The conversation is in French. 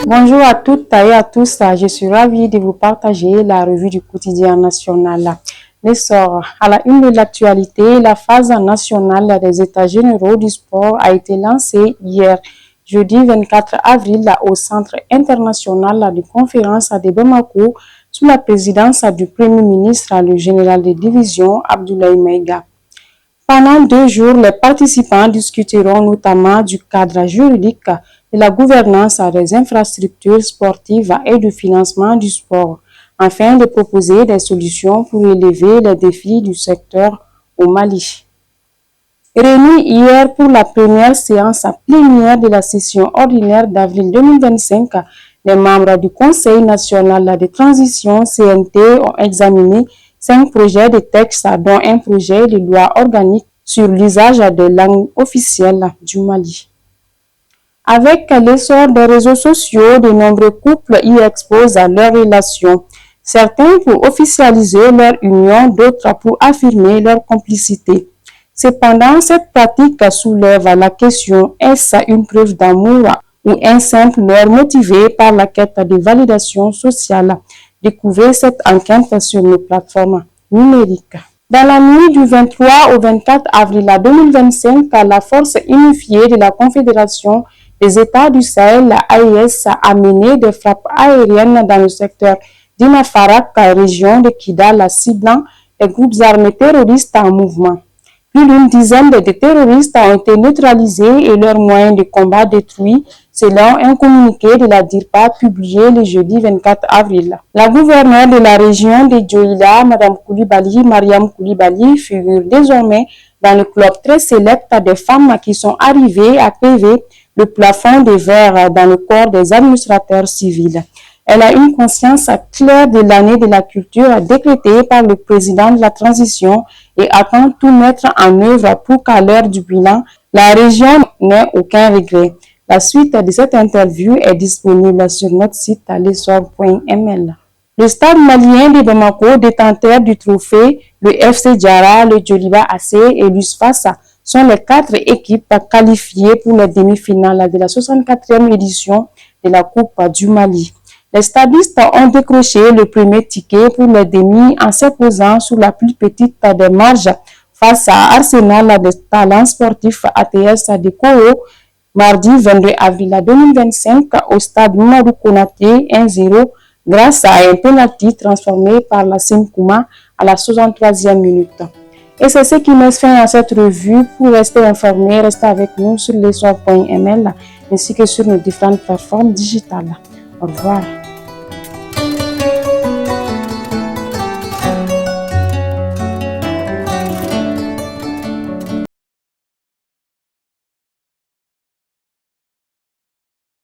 Bonjour à toutes et à tous, je suis ravie de vous partager la revue du quotidien national. L'essor à la une de l'actualité, la phase nationale des états généraux du sport a été lancée hier, jeudi 24 avril, au Centre international de conférence de Bamako, sous la présidence du Premier ministre, le général de division Abdoulaye Maïga. Pendant 2 jours, les participants discuteront notamment du cadre juridique, de la gouvernance des infrastructures sportives et du financement du sport, afin de proposer des solutions pour relever les défis du secteur au Mali. Réunis hier pour la première séance plénière de la session ordinaire d'avril 2025, les membres du Conseil national de transition CNT ont examiné 5 projets de texte, dont un projet de loi organique sur l'usage des langues officielles du Mali. Avec l'essor des réseaux sociaux, de nombreux couples y exposent leurs relations. Certains pour officialiser leur union, d'autres pour affirmer leur complicité. Cependant, cette pratique soulève la question: est-ce une preuve d'amour ou un simple leurre motivé par la quête de validation sociale? Découvrez cette enquête sur nos plateformes numériques. Dans la nuit du 23 au 24 avril 2025, la force unifiée de la Confédération des États du Sahel, AES, a mené des frappes aériennes dans le secteur d'Inafarak, région de Kidal, ciblant les groupes armés terroristes en mouvement. Plus d'une dizaine de terroristes ont été neutralisés et leurs moyens de combat détruits, selon un communiqué de la DIRPA publié le jeudi 24 avril. La gouverneure de la région de Dioïla, Mme Mariam Koulibaly, figure désormais dans le club très sélect des femmes qui sont arrivées à PV le plafond de verre dans le corps des administrateurs civils. Elle a une conscience claire de l'année de la culture décrétée par le président de la transition et attend tout mettre en œuvre pour qu'à l'heure du bilan, la région n'ait aucun regret. La suite de cette interview est disponible sur notre site lessor.ml. Le stade malien de Bamako, détenteur du trophée, le FC Diara, le Djoliba AC et l'USFAS sont les 4 équipes qualifiées pour les demi-finales de la 64e édition de la Coupe du Mali. Les stadistes ont décroché le premier ticket pour les demi en s'imposant sur la plus petite des marges face à Arsenal des talents sportifs ATS de Koro, mardi 22 avril 2025 au stade Mamadou Konaté 1-0 grâce à un penalty transformé par la Kouma à la 63e minute. Et c'est ce qui met fin à cette revue. Pour rester informé, restez avec nous sur lessor.ml ainsi que sur nos différentes plateformes digitales. Au revoir.